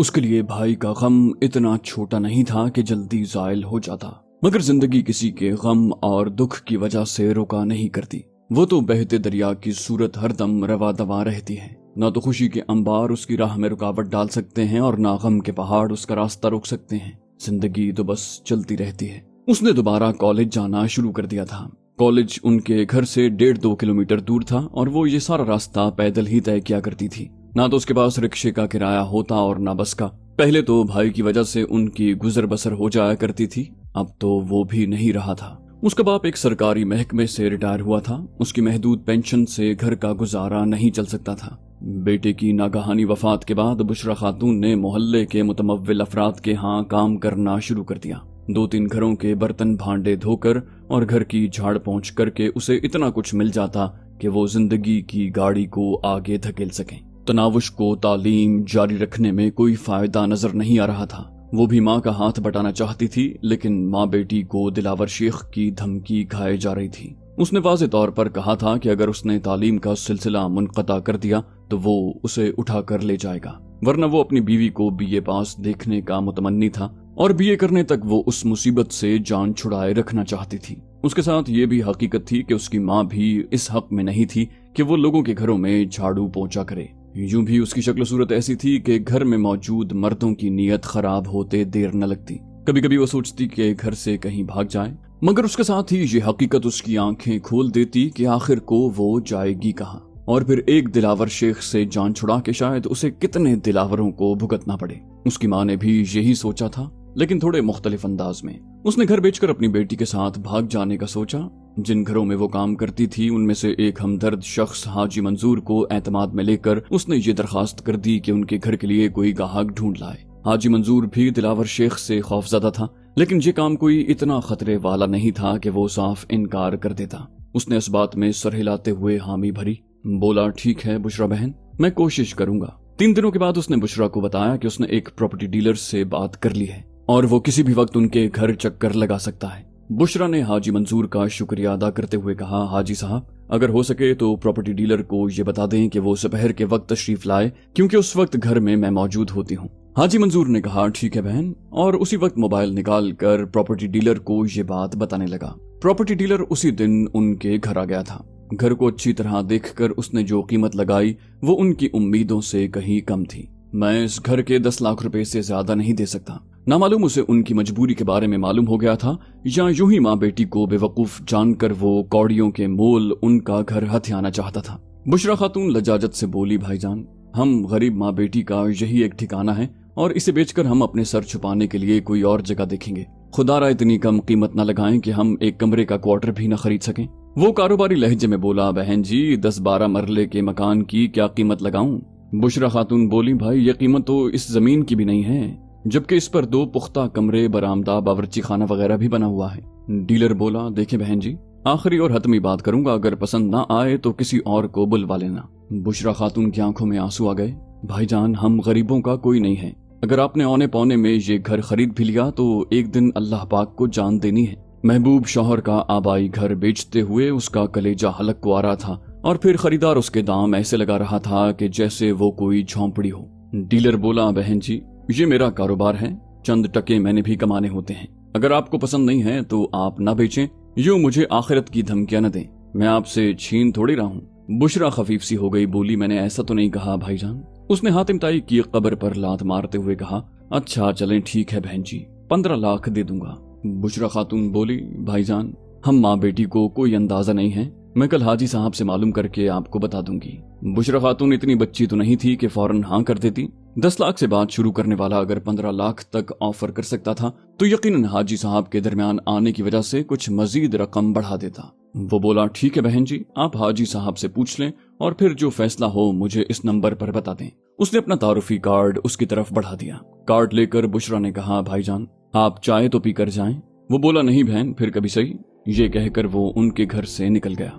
اس کے لیے بھائی کا غم اتنا چھوٹا نہیں تھا کہ جلدی زائل ہو جاتا، مگر زندگی کسی کے غم اور دکھ کی وجہ سے رکا نہیں کرتی۔ وہ تو بہتے دریا کی صورت ہر دم روا دوا رہتی ہے، نہ تو خوشی کے انبار اس کی راہ میں رکاوٹ ڈال سکتے ہیں اور نہ غم کے پہاڑ اس کا راستہ روک سکتے ہیں۔ زندگی تو بس چلتی رہتی ہے۔ اس نے دوبارہ کالج جانا شروع کر دیا تھا۔ کالج ان کے گھر سے 1.5-2 کلومیٹر دور تھا اور وہ یہ سارا راستہ پیدل ہی طے کیا کرتی تھی۔ نہ تو اس کے پاس رکشے کا کرایہ ہوتا اور نہ بس کا۔ پہلے تو بھائی کی وجہ سے ان کی گزر بسر ہو جایا کرتی تھی، اب تو وہ بھی نہیں رہا تھا۔ اس کا باپ ایک سرکاری محکمے سے ریٹائر ہوا تھا، اس کی محدود پینشن سے گھر کا گزارا نہیں چل سکتا تھا۔ بیٹے کی ناگہانی وفات کے بعد بشرا خاتون نے محلے کے متمول افراد کے ہاں کام کرنا شروع کر دیا۔ 2-3 گھروں کے برتن بھانڈے دھو کر اور گھر کی جھاڑ پونچھ کر کے اسے اتنا کچھ مل جاتا کہ وہ زندگی کی گاڑی کو آگے دھکیل سکیں۔ تناوش کو تعلیم جاری رکھنے میں کوئی فائدہ نظر نہیں آ رہا تھا۔ وہ بھی ماں کا ہاتھ بٹانا چاہتی تھی، لیکن ماں بیٹی کو دلاور شیخ کی دھمکی کھائے جا رہی تھی۔ اس نے واضح طور پر کہا تھا کہ اگر اس نے تعلیم کا سلسلہ منقطع کر دیا تو وہ اسے اٹھا کر لے جائے گا، ورنہ وہ اپنی بیوی کو BA پاس دیکھنے کا متمنی تھا اور BA کرنے تک وہ اس مصیبت سے جان چھڑائے رکھنا چاہتی تھی۔ اس کے ساتھ یہ بھی حقیقت تھی کہ اس کی ماں بھی اس حق میں نہیں تھی کہ وہ لوگوں کے گھروں میں جھاڑو پونچھا کرے۔ یوں بھی اس کی شکل و صورت ایسی تھی کہ گھر میں موجود مردوں کی نیت خراب ہوتے دیر نہ لگتی۔ کبھی کبھی وہ سوچتی کہ گھر سے کہیں بھاگ جائے، مگر اس کے ساتھ ہی یہ حقیقت اس کی آنکھیں کھول دیتی کہ آخر کو وہ جائے گی کہاں، اور پھر ایک دلاور شیخ سے جان چھڑا کے شاید اسے کتنے دلاوروں کو بھگتنا پڑے۔ اس کی ماں نے بھی یہی سوچا تھا، لیکن تھوڑے مختلف انداز میں۔ اس نے گھر بیچ کر اپنی بیٹی کے ساتھ بھاگ جانے کا سوچا۔ جن گھروں میں وہ کام کرتی تھی ان میں سے ایک ہمدرد شخص حاجی منظور کو اعتماد میں لے کر اس نے یہ درخواست کر دی کہ ان کے گھر کے لیے کوئی گاہک ڈھونڈ لائے۔ حاجی منظور بھی دلاور شیخ سے خوفزدہ تھا، لیکن یہ کام کوئی اتنا خطرے والا نہیں تھا کہ وہ صاف انکار کر دیتا۔ اس نے اس بات میں سر ہلاتے ہوئے حامی بھری، بولا ٹھیک ہے بشرا بہن، میں کوشش کروں گا۔ 3 دنوں کے بعد اس نے بشرا کو بتایا کہ اس نے ایک پراپرٹی ڈیلر سے بات کر لی ہے اور وہ کسی بھی وقت ان کے گھر چکر لگا سکتا ہے۔ بشرا نے حاجی منظور کا شکریہ ادا کرتے ہوئے کہا، حاجی صاحب اگر ہو سکے تو پراپرٹی ڈیلر کو یہ بتا دیں کہ وہ دوپہر کے وقت تشریف لائے، کیونکہ اس وقت گھر میں موجود ہوتی ہوں۔ حاجی منظور نے کہا ٹھیک ہے بہن، اور اسی وقت موبائل نکال کر پراپرٹی ڈیلر کو یہ بات بتانے لگا۔ پراپرٹی ڈیلر اسی دن ان کے گھر آ گیا تھا۔ گھر کو اچھی طرح دیکھ کر اس نے جو قیمت لگائی وہ ان کی امیدوں سے کہیں کم تھی۔ میں اس گھر کے 10 لاکھ روپے سے زیادہ نہیں دے سکتا۔ نامعلوم اسے ان کی مجبوری کے بارے میں معلوم ہو گیا تھا یا یوں ہی ماں بیٹی کو بے وقوف جان کر وہ کوڑیوں کے مول ان کا گھر ہتھیانا چاہتا تھا۔ بشرا خاتون لجاجت سے بولی، بھائی جان ہم غریب ماں بیٹی کا یہی ایک ٹھکانہ ہے اور اسے بیچ کر ہم اپنے سر چھپانے کے لیے کوئی اور جگہ دیکھیں گے۔ خدا را اتنی کم قیمت نہ لگائیں کہ ہم ایک کمرے کا کوارٹر بھی نہ خرید سکیں۔ وہ کاروباری لہجے میں بولا، بہن جی 10-12 مرلے کے مکان کی کیا قیمت لگاؤں؟ بشرا خاتون بولی، بھائی یہ قیمت تو اس زمین کی بھی نہیں ہے، جبکہ اس پر 2 پختہ کمرے، برآمدہ، باورچی خانہ وغیرہ بھی بنا ہوا ہے۔ ڈیلر بولا، دیکھیں بہن جی آخری اور حتمی بات کروں گا، اگر پسند نہ آئے تو کسی اور کو بلوا لینا۔ بشرا خاتون کی آنکھوں میں آنسو آ گئے۔ بھائی جان ہم غریبوں کا کوئی نہیں ہے، اگر آپ نے اونے پونے میں یہ گھر خرید بھی لیا تو ایک دن اللہ پاک کو جان دینی ہے۔ محبوب شوہر کا آبائی گھر بیچتے ہوئے اس کا کلیجہ حلق کو آ رہا تھا اور پھر خریدار اس کے دام ایسے لگا رہا تھا کہ جیسے وہ کوئی جھونپڑی ہو۔ ڈیلر بولا، بہن جی یہ میرا کاروبار ہے، چند ٹکے میں نے بھی کمانے ہوتے ہیں، اگر آپ کو پسند نہیں ہے تو آپ نہ بیچیں، یوں مجھے آخرت کی دھمکیاں نہ دیں، میں آپ سے چھین تھوڑی رہا ہوں۔ بشرا خفیف سی ہو گئی، بولی، میں نے ایسا تو نہیں کہا بھائی جان۔ اس نے حاتم تائی کی قبر پر لات مارتے ہوئے کہا، اچھا چلیں ٹھیک ہے بہن جی 15 لاکھ دے دوں گا۔ بشرا خاتون بولی، بھائی جان ہم ماں بیٹی کو کوئی اندازہ نہیں ہے، میں کل حاجی صاحب سے معلوم کر کے آپ کو بتا دوں گی۔ بشرا خاتون اتنی بچی تو نہیں تھی کہ فوراً ہاں کر دیتی۔ 10 لاکھ سے بات شروع کرنے والا اگر 15 لاکھ تک آفر کر سکتا تھا تو یقیناً حاجی صاحب کے درمیان آنے کی وجہ سے کچھ مزید رقم بڑھا دیتا۔ وہ بولا، ٹھیک ہے بہن جی آپ حاجی صاحب سے پوچھ لیں اور پھر جو فیصلہ ہو مجھے اس نمبر پر بتا دیں۔ اس نے اپنا تعارفی کارڈ اس کی طرف بڑھا دیا۔ کارڈ لے کر بشرا نے کہا، بھائی جان آپ چائے تو پی کر جائیں۔ وہ بولا، نہیں بہن پھر کبھی صحیح۔ یہ کہہ کر وہ ان کے گھر سے نکل گیا۔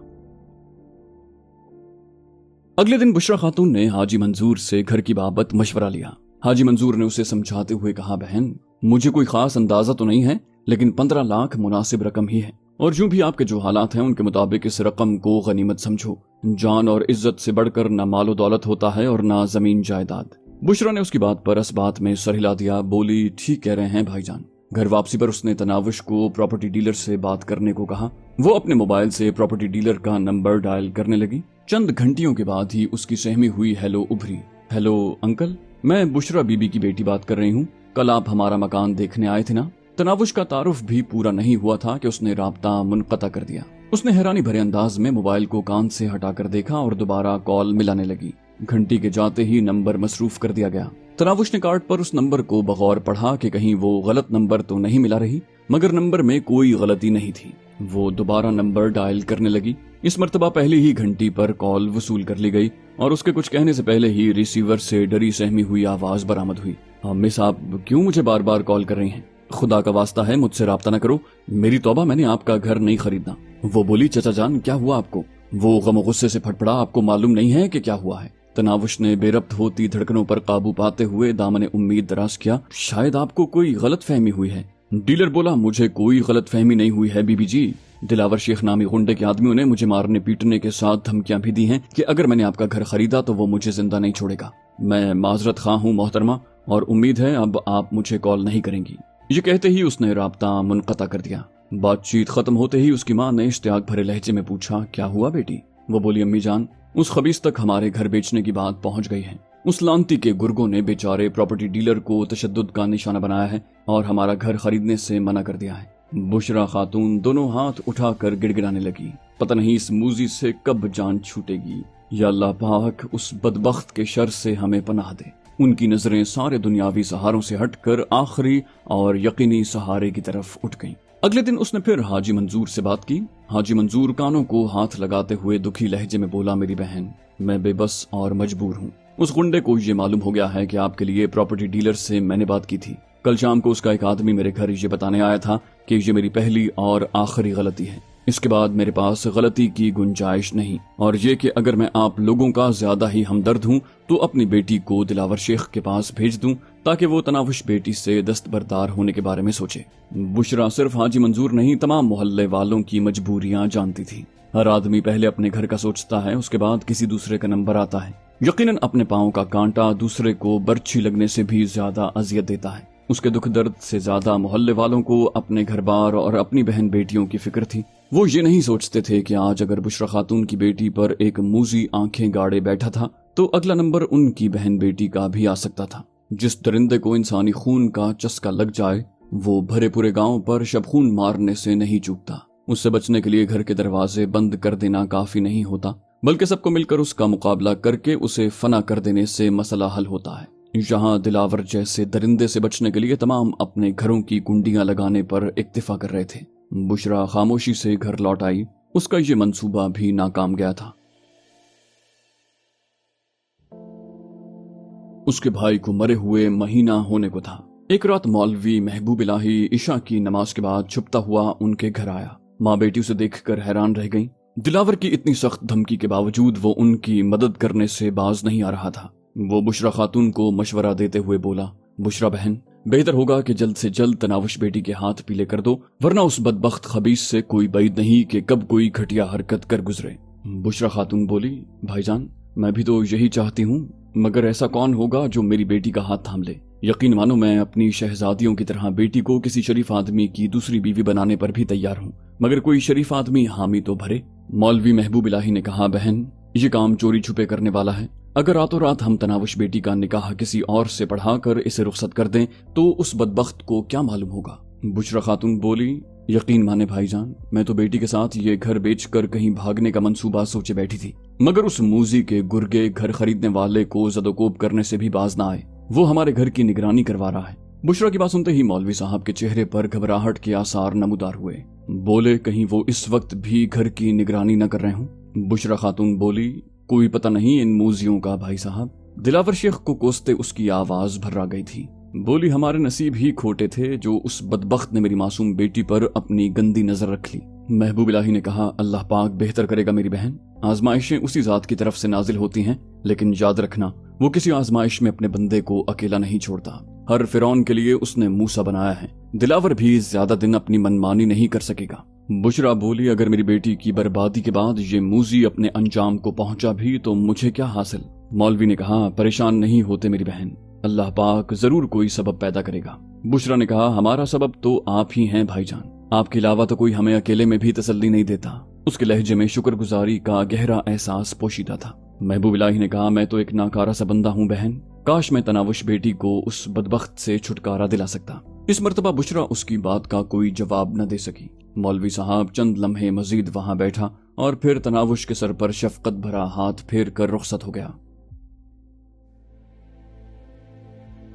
اگلے دن بشرا خاتون نے حاجی منظور سے گھر کی بابت مشورہ لیا۔ حاجی منظور نے اسے سمجھاتے ہوئے کہا، بہن مجھے کوئی خاص اندازہ تو نہیں ہے، لیکن 15 لاکھ مناسب رقم ہی ہے، اور جو بھی آپ کے جو حالات ہیں ان کے مطابق اس رقم کو غنیمت سمجھو۔ جان اور عزت سے بڑھ کر نہ مال و دولت ہوتا ہے اور نہ زمین جائیداد۔ बुशरा ने उसकी बात पर इस बात में सर हिला दिया। बोली, ठीक कह रहे हैं भाईजान। घर वापसी पर उसने तनावुश को प्रॉपर्टी डीलर से बात करने को कहा। वो अपने मोबाइल से प्रॉपर्टी डीलर का नंबर डायल करने लगी। चंद घंटियों के बाद ही उसकी सहमी हुई हेलो उभरी। हेलो अंकल, मैं बुशरा बीबी की बेटी बात कर रही हूँ। कल आप हमारा मकान देखने आए थे ना? तनावुश का तारुफ भी पूरा नहीं हुआ था कि उसने राब्ता मुनक़ता कर दिया। उसने हैरानी भरे अंदाज में मोबाइल को कान से हटाकर देखा और दोबारा कॉल मिलाने लगी। घंटी के जाते ही नंबर मसरूफ कर दिया गया। तनावुश ने कार्ड पर उस नंबर को बगौर पढ़ा कि कहीं वो गलत नंबर तो नहीं मिला रही, मगर नंबर में कोई गलती नहीं थी। वो दोबारा नंबर डायल करने लगी। इस मर्तबा पहली ही घंटी पर कॉल वसूल कर ली गई और उसके कुछ कहने से पहले ही रिसीवर से डरी सहमी हुई आवाज बरामद हुई। मिस, आप क्यों मुझे बार बार कॉल कर रही हैं? खुदा का वास्ता है मुझसे राब्ता न करो। मेरी तौबा, मैंने आपका घर नहीं खरीदना। वो बोली, चचा जान क्या हुआ आपको? वो गम गुस्से से फटफड़ा, आपको मालूम नहीं है कि क्या हुआ है? तनावुश ने बेरब्त होती धड़कनों पर काबू पाते हुए दामने उम्मीद दराज किया। शायद आपको कोई गलत फहमी हुई है। डीलर बोला, मुझे कोई गलत फहमी नहीं हुई है बीबी जी। दिलावर शेख नामी गुंडे के आदमियों ने मुझे मारने पीटने के साथ धमकियां भी दी हैं कि अगर मैंने आपका घर खरीदा तो वो मुझे जिंदा नहीं छोड़ेगा। मैं माजरत खां हूँ मोहतरमा, और उम्मीद है अब आप मुझे कॉल नहीं करेंगी। ये कहते ही उसने राब्ता मुनक़ता कर दिया। बातचीत खत्म होते ही उसकी माँ ने इश्तियाक भरे लहजे में पूछा, क्या हुआ बेटी? वो बोली, अम्मी जान, उस खबीस तक हमारे घर बेचने की बात पहुंच गई है। उस लांती के गुर्गों ने बेचारे प्रॉपर्टी डीलर को तशद्दुद का निशाना बनाया है और हमारा घर खरीदने से मना कर दिया है। बुशरा खातून दोनों हाथ उठाकर गिड़गिड़ाने लगी। पता नहीं इस मूजी से कब जान छूटेगी। या अल्लाह पाक उस बदबख्त के शर से हमें पनाह दे। उनकी नजरें सारे दुनियावी सहारों से हटकर आखिरी और यकीनी सहारे की तरफ उठ गईं। अगले दिन उसने फिर हाजी मंजूर से बात की। हाजी मंजूर कानों को हाथ लगाते हुए दुखी लहजे में बोला, मेरी बहन, मैं बेबस और मजबूर हूँ। उस गुंडे को ये मालूम हो गया है कि आपके लिए प्रॉपर्टी डीलर से मैंने बात की थी। कल शाम को उसका एक आदमी मेरे घर ये बताने आया था कि ये मेरी पहली और आखिरी गलती है। इसके बाद मेरे पास गलती की गुंजाइश नहीं, और ये कि अगर मैं आप लोगों का ज्यादा ही हमदर्द हूँ तो अपनी बेटी को दिलावर शेख के पास भेज दूं ताकि वो तनावुश बेटी से दस्तबरदार होने के बारे में सोचे। बुशरा सिर्फ हाजी मंजूर नहीं, तमाम मोहल्ले वालों की मजबूरियां जानती थी। हर आदमी पहले अपने घर का सोचता है, उसके बाद किसी दूसरे का नंबर आता है। यकीनन अपने पांव का कांटा दूसरे को बर्छी लगने से भी ज्यादा अजियत देता है। उसके दुख दर्द से ज्यादा मोहल्ले वालों को अपने घर बार और अपनी बहन बेटियों की फिक्र थी। वो ये नहीं सोचते थे कि आज अगर बुशरा खातून की बेटी पर एक मूजी आंखें गाड़े बैठा था तो अगला नंबर उनकी बहन बेटी का भी आ सकता था। जिस दरिंदे को इंसानी खून का चस्का लग जाए वो भरे पूरे गांव पर शबखून मारने से नहीं चूकता। उससे बचने के लिए घर के दरवाजे बंद कर देना काफी नहीं होता, बल्कि सबको मिलकर उसका मुकाबला करके उसे फना कर देने से मसला हल होता है। यहाँ दिलावर जैसे दरिंदे से बचने के लिए तमाम अपने घरों की कुंडियां लगाने पर इक्तिफा कर रहे थे। बुशरा खामोशी से घर लौट आई। उसका ये मंसूबा भी नाकाम गया था। उसके भाई को मरे हुए महीना होने को था। एक रात मौलवी महबूब इलाही इशा की नमाज के बाद छुपता हुआ उनके घर आया। माँ बेटी उसे देखकर हैरान रह गईं। दिलावर की इतनी सख्त धमकी के बावजूद वो उनकी मदद करने से बाज नहीं आ रहा था। वो बुशरा खातून को मशवरा देते हुए बोला, बुशरा बहन, बेहतर होगा कि जल्द से जल्द तनावुश बेटी के हाथ पीले कर दो, वरना उस बदबख्त खबीस से कोई बैद नहीं कि कब कोई घटिया हरकत कर गुजरे। बुशरा खातून बोली, भाईजान, मैं भी तो यही चाहती हूँ, मगर ऐसा कौन होगा जो मेरी बेटी का हाथ थाम ले। यकीन मानो मैं अपनी शहजादियों की तरह बेटी को किसी शरीफ आदमी की दूसरी बीवी बनाने पर भी तैयार हूँ, मगर कोई शरीफ आदमी हामी तो भरे। मौलवी महबूब इलाही ने कहा, बहन, ये काम चोरी छुपे करने वाला है। अगर रातों रात हम तनावुश बेटी का निकाह किसी और से पढ़ाकर इसे रुखसत कर दें तो उस बदबख्त को क्या मालूम होगा। बुशरा खातून बोली, यकीन माने भाईजान, मैं तो बेटी के साथ ये घर बेचकर कहीं भागने का मंसूबा सोचे बैठी थी, मगर उस मूजी के गुर्गे घर खरीदने वाले को जदोकोब करने से भी बाज ना आए। वो हमारे घर की निगरानी करवा रहा है। बुशरा की बात सुनते ही मौलवी साहब के चेहरे पर घबराहट के आसार नमूदार हुए। बोले, कहीं वो इस वक्त भी घर की निगरानी न कर रहे हों। बुशरा खातून बोली, कोई पता नहीं इन मूजियों का भाई साहब। दिलावर शेख को कोसते उसकी आवाज भर्रा गई थी। बोली, हमारे नसीब ही खोटे थे जो उस बदबख्त ने मेरी मासूम बेटी पर अपनी गंदी नजर रख ली। महबूब इलाही ने कहा, अल्लाह पाक बेहतर करेगा मेरी बहन। आजमाइशें उसी जात की तरफ से नाजिल होती हैं, लेकिन याद रखना वो किसी आजमाइश में अपने बंदे को अकेला नहीं छोड़ता। हर फिरौन के लिए उसने मूसा बनाया है। दिलावर भी ज्यादा दिन अपनी मनमानी नहीं कर सकेगा। बुशरा बोली, अगर मेरी बेटी की बर्बादी के बाद ये मूजी अपने अंजाम को पहुंचा भी तो मुझे क्या हासिल। मौलवी ने कहा, परेशान नहीं होते मेरी बहन, अल्लाह पाक जरूर कोई सबब पैदा करेगा। बुशरा ने कहा, हमारा सबब तो आप ही हैं भाईजान, आपके अलावा तो कोई हमें अकेले में भी तसल्ली नहीं देता। उसके लहजे में शुक्रगुजारी का गहरा एहसास पोशीदा था। महबूब इलाही ने कहा, मैं तो एक नाकारा सा बंदा हूँ बहन, काश मैं तनावुश बेटी को उस बदबख्त से छुटकारा दिला सकता। इस मर्तबा बुशरा उसकी बात का कोई जवाब न दे सकी। मौलवी साहब चंद लम्हे मजीद वहां बैठा और फिर तनावुश के सर पर शफकत भरा हाथ फेर कर रुखसत हो गया।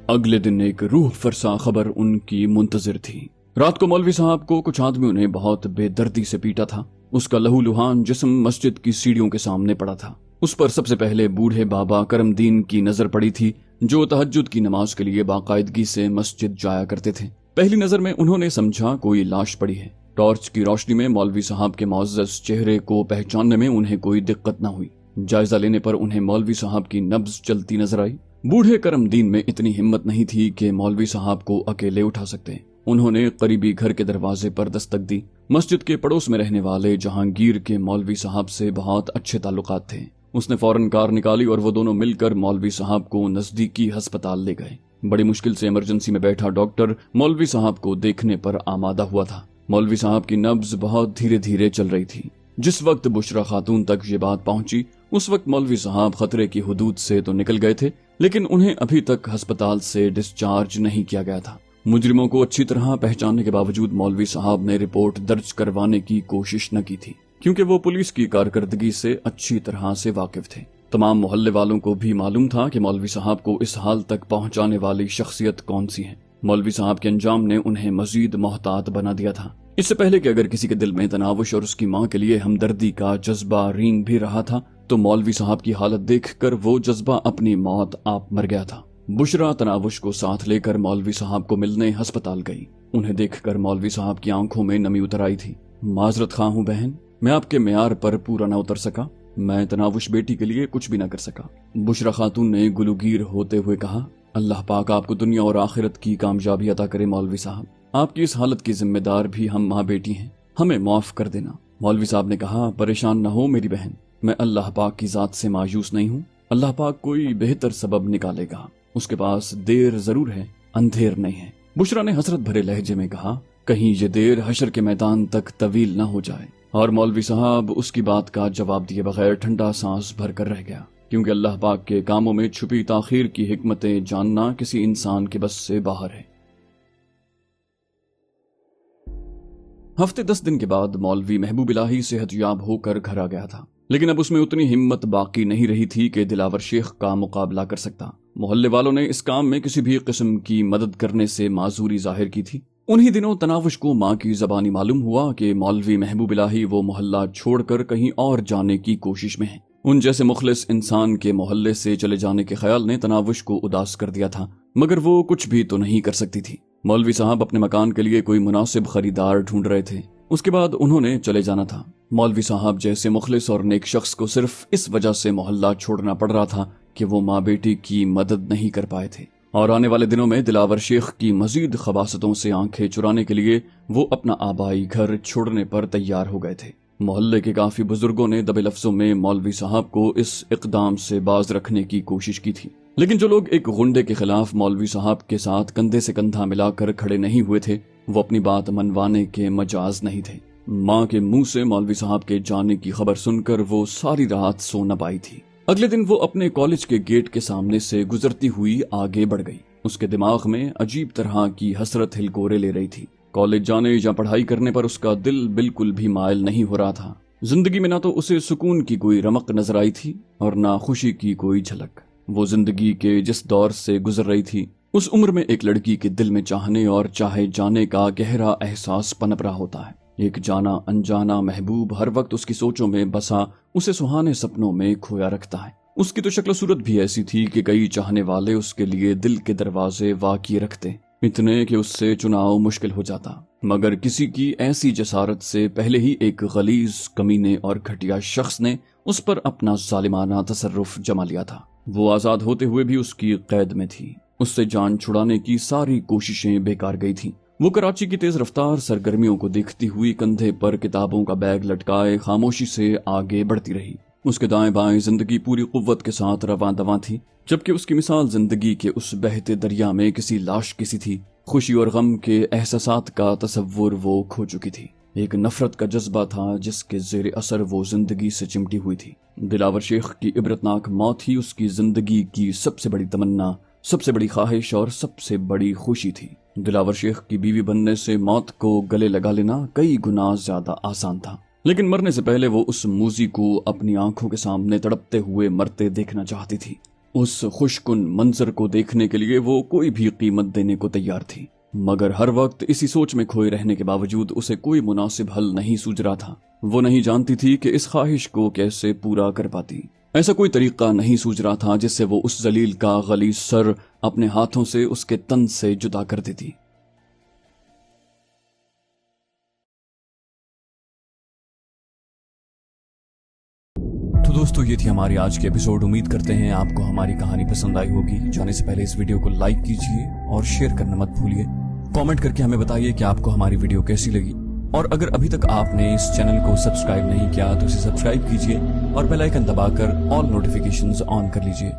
अगले दिन एक रूह फरसा खबर उनकी मुंतजिर थी। रात को मौलवी साहब को कुछ आदमियों ने बहुत बेदर्दी से पीटा था। उसका लहूलुहान जिस्म मस्जिद की सीढ़ियों के सामने पड़ा था। उस पर सबसे पहले बूढ़े बाबा करमदीन की नजर पड़ी थी, जो तहज्जुद की नमाज के लिए बाकायदगी से मस्जिद जाया करते थे। पहली नजर में उन्होंने समझा कोई लाश पड़ी है। टॉर्च की रोशनी में मौलवी साहब के मुअज़्ज़ज़ चेहरे को पहचानने में उन्हें कोई दिक्कत न हुई। जायजा लेने पर उन्हें मौलवी साहब की नब्ज चलती नजर आई। बूढ़े करमदीन में इतनी हिम्मत नहीं थी कि मौलवी साहब को अकेले उठा सकते। उन्होंने करीबी घर के दरवाजे पर दस्तक दी। मस्जिद के पड़ोस में रहने वाले जहांगीर के मौलवी साहब से बहुत अच्छे ताल्लुकात थे। उसने फौरन कार निकाली और वो दोनों मिलकर मौलवी साहब को नजदीकी अस्पताल ले गए। बड़ी मुश्किल से इमरजेंसी में बैठा डॉक्टर मौलवी साहब को देखने पर आमादा हुआ था। मौलवी साहब की नब्ज बहुत धीरे धीरे चल रही थी। जिस वक्त बुशरा खातून तक ये बात पहुंची, उस वक्त मौलवी साहब खतरे की हुदूद से तो निकल गए थे, लेकिन उन्हें अभी तक अस्पताल से डिस्चार्ज नहीं किया गया था। मुजरिमों को अच्छी तरह पहचानने के बावजूद मौलवी साहब ने रिपोर्ट दर्ज करवाने की कोशिश न की थी, क्योंकि वो पुलिस की कारकर्दगी से अच्छी तरह से वाकिफ थे। तमाम मोहल्ले वालों को भी मालूम था कि मौलवी साहब को इस हाल तक पहुंचाने वाली शख्सियत कौन सी है। मौलवी साहब के अंजाम ने उन्हें मजीद मोहतात बना दिया था। इससे पहले कि अगर किसी के दिल में तनावुश और उसकी मां के लिए हमदर्दी का जज्बा रींग भी रहा था, तो मौलवी साहब की हालत देखकर वो जज्बा अपनी मौत आप मर गया था। बुशरा तनावुश को साथ लेकर मौलवी साहब को मिलने अस्पताल गई। उन्हें देखकर मौलवी साहब की आंखों में नमी उतर आई थी। माजरत खां हूं बहन, मैं आपके मेयार पर पूरा न उतर सका। मैं तनावुश बेटी के लिए कुछ भी न कर सका। बुशरा खातून ने गुलूगीर होते हुए कहा, अल्लाह पाक आपको दुनिया और आखिरत की कामयाबी अता करे मौलवी साहब। आपकी इस हालत की जिम्मेदार भी हम माँ बेटी हैं, हमें माफ कर देना। मौलवी साहब ने कहा, परेशान न हो मेरी बहन, मैं अल्लाह पाक की जात से मायूस नहीं हूँ। अल्लाह पाक कोई बेहतर सबब निकालेगा, उसके पास देर जरूर है, अंधेर नहीं है। बुशरा ने हसरत भरे लहजे में कहा, कहीं ये देर हशर के मैदान तक तवील न हो जाए। और मौलवी साहब उसकी बात का जवाब दिए बगैर ठंडा सांस भर कर रह गया, क्योंकि अल्लाह पाक के कामों में छुपी ताखीर की हिकमतें जानना किसी इंसान के बस से बाहर है। हफ्ते 10 दिन के बाद मौलवी महबूब इलाही सेहतयाब होकर घर आ गया था, लेकिन अब उसमें उतनी हिम्मत बाकी नहीं रही थी कि दिलावर शेख का मुकाबला कर सकता। मोहल्ले वालों ने इस काम में किसी भी किस्म की मदद करने से माजूरी जाहिर की थी। उन्हीं दिनों तनावुश को माँ की जबानी मालूम हुआ कि मौलवी महबूब इलाही वो मोहल्ला छोड़कर कहीं और जाने की कोशिश में है। उन जैसे मुखलिस इंसान के मोहल्ले से चले जाने के ख्याल ने तनावुश को उदास कर दिया था, मगर वो कुछ भी तो नहीं कर सकती थी। मौलवी साहब अपने मकान के लिए कोई मुनासिब खरीदार ढूंढ रहे थे। उसके बाद उन्होंने चले जाना था। मौलवी साहब जैसे मुखलिस और नेक शख्स को सिर्फ इस वजह से मोहल्ला छोड़ना पड़ रहा था कि वो माँ बेटी की मदद नहीं कर पाए थे, और आने वाले दिनों में दिलावर शेख की मजीद खबासतों से आंखें चुराने के लिए वो अपना आबाई घर छोड़ने पर तैयार हो गए थे। मोहल्ले के काफी बुजुर्गों ने दबे लफ्जों में मौलवी साहब को इस इकदाम से बाज रखने की कोशिश की थी, लेकिन जो लोग एक गुंडे के खिलाफ मौलवी साहब के साथ कंधे से कंधा मिलाकर खड़े नहीं हुए थे, वो अपनी बात मनवाने के मजाज नहीं थे। माँ के मुंह से मौलवी साहब के जाने की खबर सुनकर वो सारी रात सो न पाई थी। अगले दिन वो अपने कॉलेज के गेट के सामने से गुजरती हुई आगे बढ़ गई। उसके दिमाग में अजीब तरह की हसरत हिलकोरे ले रही थी। कॉलेज जाने या पढ़ाई करने पर उसका दिल बिल्कुल भी मायल नहीं हो रहा था। जिंदगी में ना तो उसे सुकून की कोई रमक नजर आई थी और ना खुशी की कोई झलक। वो जिंदगी के जिस दौर से गुजर रही थी, उस उम्र में एक लड़की के दिल में चाहने और चाहे जाने का गहरा एहसास पनप रहा होता है। एक जाना अनजाना महबूब हर वक्त उसकी सोचों में बसा उसे सुहाने सपनों में खोया रखता है। उसकी तो शक्ल सूरत भी ऐसी थी कि कई चाहने वाले उसके लिए दिल के दरवाजे वाकी रखते, इतने कि उससे चुनाव मुश्किल हो जाता। मगर किसी की ऐसी जसारत से पहले ही एक गलीज, कमीने और घटिया शख्स ने उस पर अपना जालिमाना तसर्रुफ जमा लिया था। वो आजाद होते हुए भी उसकी कैद में थी। उससे जान छुड़ाने की सारी कोशिशें बेकार गई थीं। वो कराची की तेज रफ्तार सरगर्मियों को देखती हुई कंधे पर किताबों का बैग लटकाए खामोशी से आगे बढ़ती रही। اس کے دائیں بائیں زندگی پوری قوت کے ساتھ رواں دواں تھی، جبکہ اس کی مثال زندگی کے اس بہتے دریا میں کسی لاش کی سی تھی۔ خوشی اور غم کے احساسات کا تصور وہ کھو چکی تھی۔ ایک نفرت کا جذبہ تھا جس کے زیر اثر وہ زندگی سے چمٹی ہوئی تھی۔ دلاور شیخ کی عبرتناک موت ہی اس کی زندگی کی سب سے بڑی تمنا، سب سے بڑی خواہش اور سب سے بڑی خوشی تھی۔ دلاور شیخ کی بیوی بننے سے موت کو گلے لگا لینا کئی گنا زیادہ آسان تھا، لیکن مرنے سے پہلے وہ اس موذی کو اپنی آنکھوں کے سامنے تڑپتے ہوئے مرتے دیکھنا چاہتی تھی۔ اس خوش کن منظر کو دیکھنے کے لیے وہ کوئی بھی قیمت دینے کو تیار تھی، مگر ہر وقت اسی سوچ میں کھوئے رہنے کے باوجود اسے کوئی مناسب حل نہیں سوج رہا تھا۔ وہ نہیں جانتی تھی کہ اس خواہش کو کیسے پورا کر پاتی۔ ایسا کوئی طریقہ نہیں سوج رہا تھا جس سے وہ اس ذلیل کا غلیظ سر اپنے ہاتھوں سے اس کے تن سے جدا کر دیتی۔ تو دوستو، یہ تھی ہماری آج کی ایپیسوڈ۔ امید کرتے ہیں آپ کو ہماری کہانی پسند آئی ہوگی۔ جانے سے پہلے اس ویڈیو کو لائک کیجئے اور شیئر کرنا مت بھولیے۔ کامنٹ کر کے ہمیں بتائیے کہ آپ کو ہماری ویڈیو کیسی لگی، اور اگر ابھی تک آپ نے اس چینل کو سبسکرائب نہیں کیا تو اسے سبسکرائب کیجئے اور بیل آئیکن دبا کر آل نوٹیفیکیشنز آن کر لیجئے۔